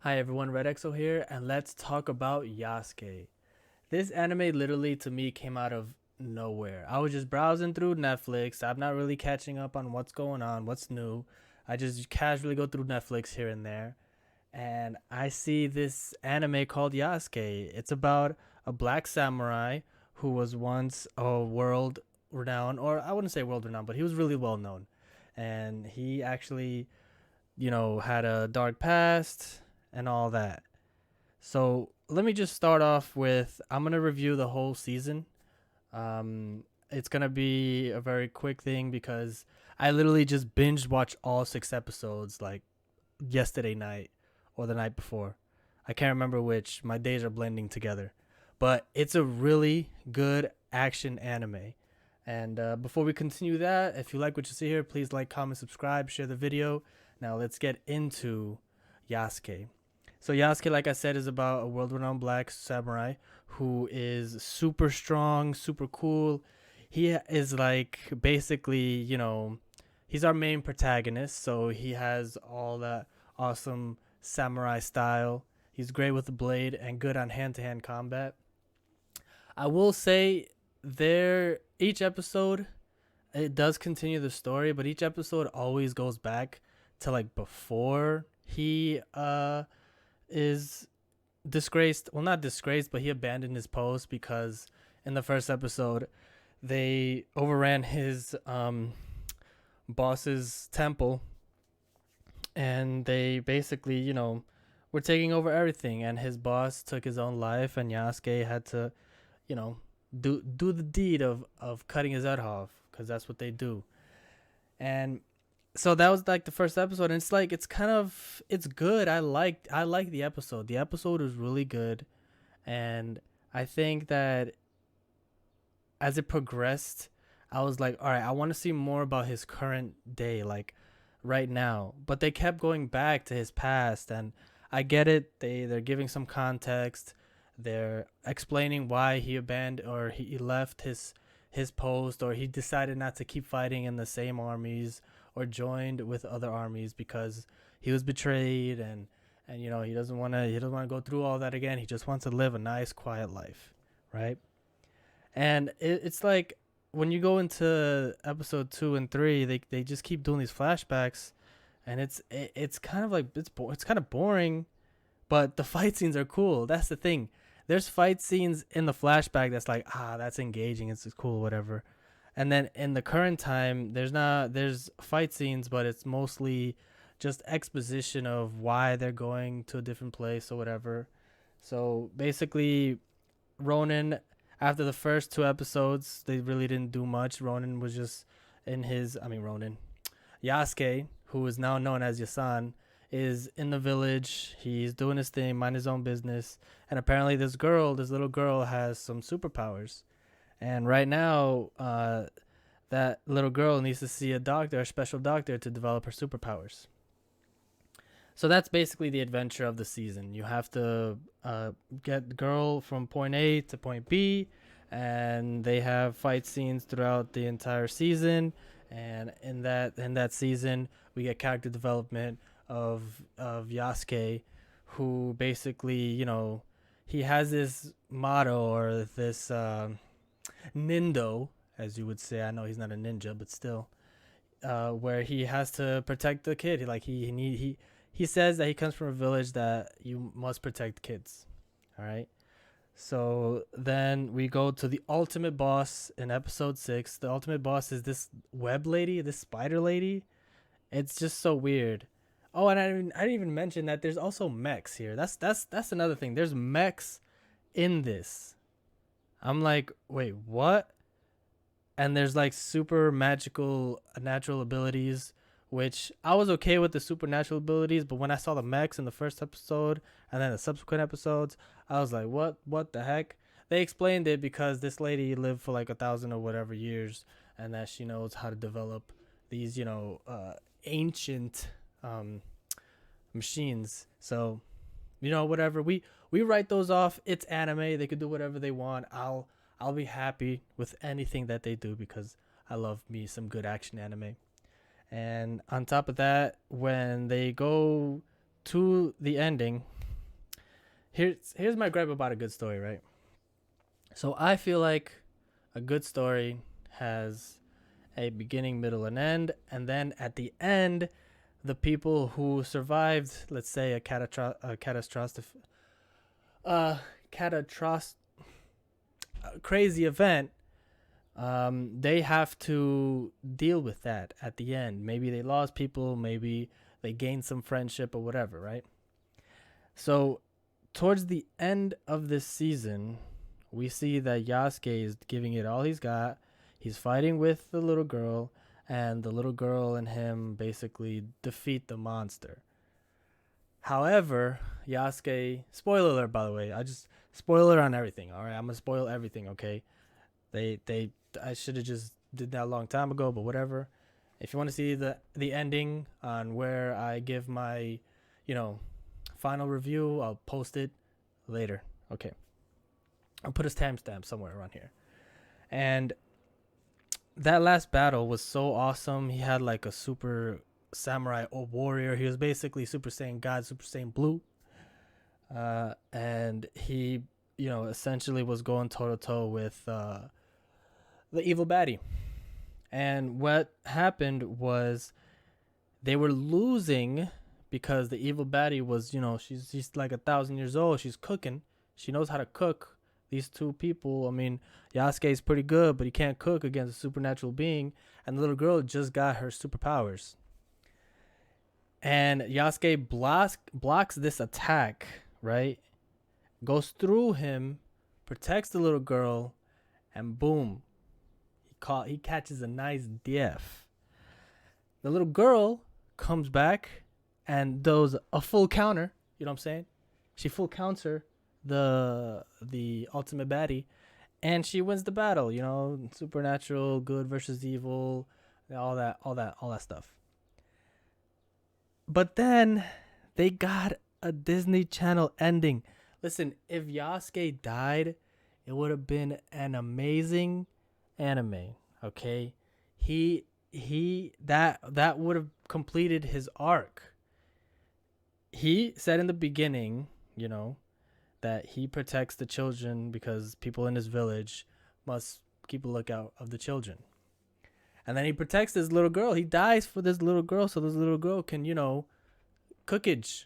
Hi everyone, RedXO here, and let's talk about Yasuke. This anime literally to me came out of nowhere. I was just browsing through Netflix. I'm not really catching up on what's going on, what's new. I just casually go through Netflix here and there, and I see this anime called Yasuke. It's about a black samurai who was once a world renowned, or I wouldn't say world renowned, but he was really well known. And he actually, had a dark past and all that. So let me just start off with I'm gonna review the whole season. It's gonna be a very quick thing because I literally just binge watched all 6 episodes like yesterday night or the night before. I can't remember which. My days are blending together, but it's a really good action anime. And before we continue that, if you like what you see here, please like, comment, subscribe, share the video. Now let's get into Yasuke. So Yasuke, like I said, is about a world-renowned black samurai who is super strong, super cool. He is like basically, he's our main protagonist. So he has all that awesome samurai style. He's great with the blade and good on hand-to-hand combat. I will say there each episode it does continue the story, but each episode always goes back to like before he is disgraced. Well, not disgraced, but he abandoned his post because in the first episode they overran his boss's temple, and they basically, were taking over everything. And his boss took his own life, and Yasuke had to, you know, do the deed of cutting his head off because that's what they do. And so that was like the first episode, and it's like it's good. I like the episode. The episode was really good, and I think that as it progressed, I was like, all right, I want to see more about his current day, like right now. But they kept going back to his past, and I get it. They're giving some context. They're explaining why he abandoned or he left his post, or he decided not to keep fighting in the same armies or joined with other armies because he was betrayed, and he doesn't want to go through all that again. He just wants to live a nice quiet life, right? And it's like when you go into episode 2 and 3, they just keep doing these flashbacks, and it's kind of like it's kind of boring, but the fight scenes are cool. That's the thing. There's fight scenes in the flashback that's like, that's engaging. It's cool, whatever. And then in the current time, there's fight scenes, but it's mostly just exposition of why they're going to a different place or whatever. So basically, Ronan, after the first 2 episodes, they really didn't do much. Ronan was just Ronan, Yasuke, who is now known as Yasan, is in the village. He's doing his thing, mind his own business. And apparently, this little girl, has some superpowers. And right now, that little girl needs to see a special doctor, to develop her superpowers. So that's basically the adventure of the season. You have to get the girl from point A to point B, and they have fight scenes throughout the entire season. And in that season, we get character development of Yasuke, who basically, he has this motto, or this nindo, as you would say. I know he's not a ninja, but still, where he has to protect the kid. Like he says that he comes from a village that you must protect kids. All right. So then we go to the ultimate boss in episode 6. The ultimate boss is this web lady, this spider lady. It's just so weird. Oh, and I didn't even mention that there's also mechs here. That's another thing. There's mechs in this. I'm like, wait, what? And there's like super magical natural abilities, which I was okay with the supernatural abilities, but when I saw the mechs in the first episode and then the subsequent episodes, I was like, what the heck? They explained it because this lady lived for like 1,000 or whatever years, and that she knows how to develop these, ancient um, machines. So, whatever, we write those off. It's anime. They could do whatever they want. I'll be happy with anything that they do because I love me some good action anime. And on top of that, when they go to the ending, here's my gripe about a good story, right? So I feel like a good story has a beginning, middle, and end, and then at the end, the people who survived, let's say uh, catastrophic, crazy event, they have to deal with that at the end. Maybe they lost people, maybe they gained some friendship or whatever, right? So, towards the end of this season, we see that Yasuke is giving it all he's got. He's fighting with the little girl, and the little girl and him basically defeat the monster. However, Yasuke, spoiler alert, by the way, I just spoiler on everything. All right, I'm gonna spoil everything. Okay, they I should have just did that a long time ago, but whatever. If you want to see the ending on where I give my, you know, final review, I'll post it later. Okay, I'll put a timestamp somewhere around here. And that last battle was so awesome. He had like a super samurai or warrior. He was basically Super Saiyan God, Super Saiyan Blue. And he, essentially was going toe to toe with the evil baddie. And what happened was they were losing because the evil baddie was, she's like 1,000 years old. She's cooking. She knows how to cook. These two people, I mean, Yasuke is pretty good, but he can't cook against a supernatural being. And the little girl just got her superpowers. And Yasuke blocks this attack, right? Goes through him, protects the little girl, and boom, he catches a nice death. The little girl comes back and does a full counter. You know what I'm saying? She full counter the ultimate baddie, and she wins the battle. Supernatural, good versus evil, all that stuff. But then they got a Disney Channel ending. Listen, if Yasuke died, it would have been an amazing anime. Okay, that would have completed his arc. He said in the beginning, that he protects the children because people in his village must keep a lookout of the children. And then he protects this little girl. He dies for this little girl so this little girl can, cookage.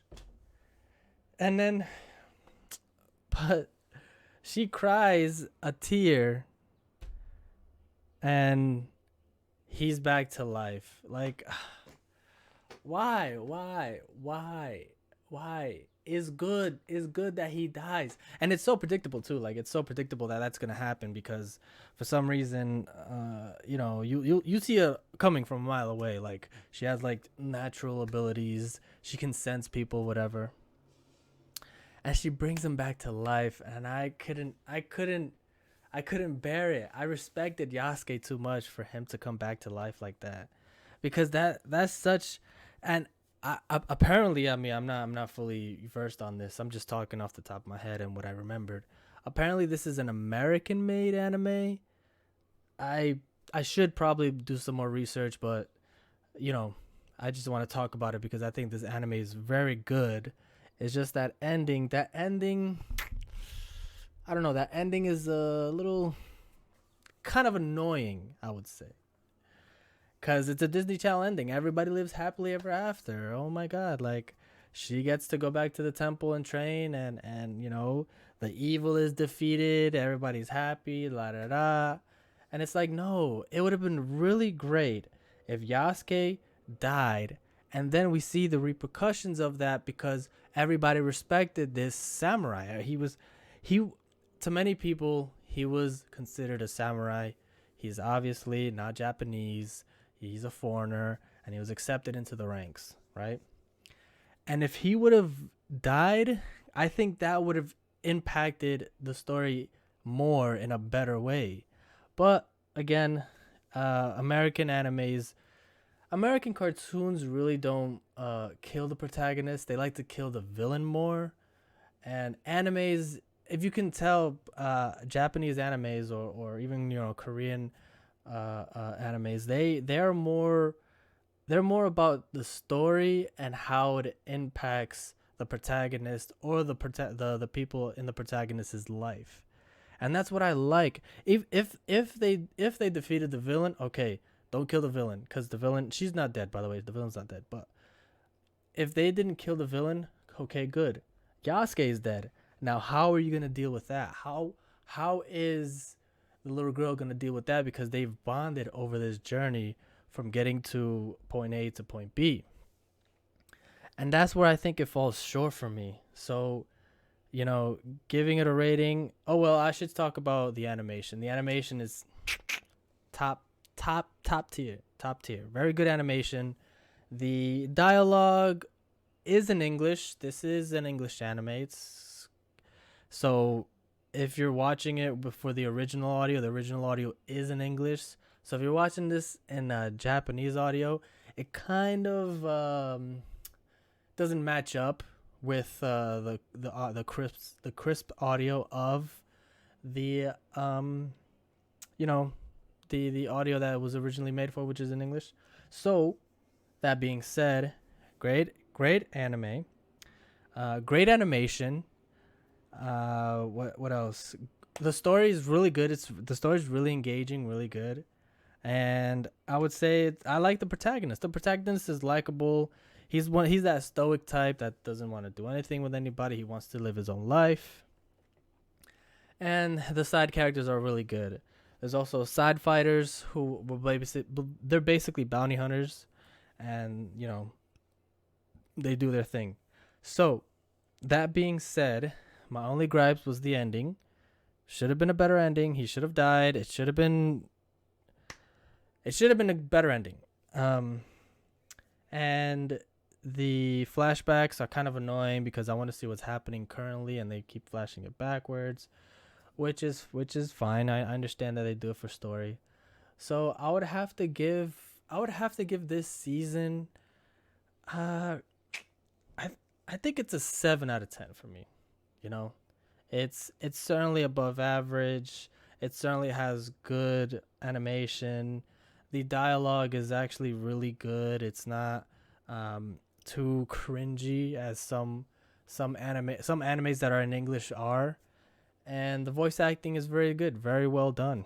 And then, but she cries a tear and he's back to life. Like, why? Is good that he dies. And it's so predictable too. Like, it's so predictable that that's gonna happen because for some reason, you see her coming from a mile away. Like, she has like natural abilities, she can sense people, whatever, and she brings him back to life. And I couldn't bear it. I respected Yasuke too much for him to come back to life like that, because that's such. And apparently, I mean, I'm not fully versed on this. I'm just talking off the top of my head and what I remembered. Apparently, this is an American-made anime. I should probably do some more research, but I just want to talk about it because I think this anime is very good. It's just that ending. I don't know. That ending is a little kind of annoying, I would say. Because it's a Disney Channel ending. Everybody lives happily ever after. Oh my God. Like, she gets to go back to the temple and train, and the evil is defeated. Everybody's happy. La da da. And it's like, no, it would have been really great if Yasuke died. And then we see the repercussions of that because everybody respected this samurai. To many people, he was considered a samurai. He's obviously not Japanese. He's a foreigner, and he was accepted into the ranks, right? And if he would have died, I think that would have impacted the story more in a better way. But again, American cartoons really don't kill the protagonist. They like to kill the villain more. And animes, if you can tell, Japanese animes or even Korean animes, they're more about the story and how it impacts the protagonist or the people in the protagonist's life. And that's what I like. If they defeated the villain, okay, don't kill the villain, cuz the villain, she's not dead, by the way. The villain's not dead, but if they didn't kill the villain, okay, good. Yasuke is dead. Now, how are you going to deal with that? How is the little girl going to deal with that, because they've bonded over this journey from getting to point A to point B. And that's where I think it falls short for me. So, giving it a rating. Oh, well, I should talk about the animation. The animation is top tier. Top tier. Very good animation. The dialogue is in English. This is an English anime. So if you're watching it before the original audio is in English. So if you're watching this in Japanese audio, it kind of doesn't match up with the crisp audio of the the audio that it was originally made for, which is in English. So that being said, great anime, great animation. What else? The story is really good. The story is really engaging, really good. And I would say I like the protagonist. The protagonist is likable. He's that stoic type that doesn't want to do anything with anybody. He wants to live his own life. And the side characters are really good. There's also side fighters who they're basically bounty hunters, and they do their thing. So that being said, my only gripes was the ending. Should have been a better ending. He should have died. It should have been a better ending. And the flashbacks are kind of annoying because I want to see what's happening currently, and they keep flashing it backwards, which is fine. I understand that they do it for story. So I would have to give this season, I think it's a 7 out of 10 for me. It's certainly above average. It certainly has good animation. The dialogue is actually really good. It's not too cringy as some animes that are in English are. And the voice acting is very good, very well done.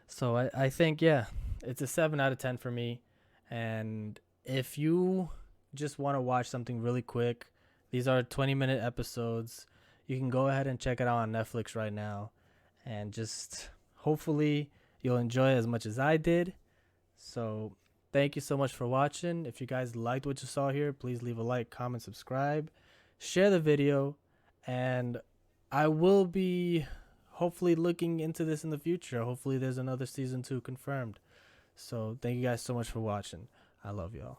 So I think, yeah, it's a 7 out of 10 for me. And if you just want to watch something really quick, these are 20-minute episodes. You can go ahead and check it out on Netflix right now. And just hopefully you'll enjoy it as much as I did. So thank you so much for watching. If you guys liked what you saw here, please leave a like, comment, subscribe, share the video, and I will be hopefully looking into this in the future. Hopefully there's another season 2 confirmed. So thank you guys so much for watching. I love y'all.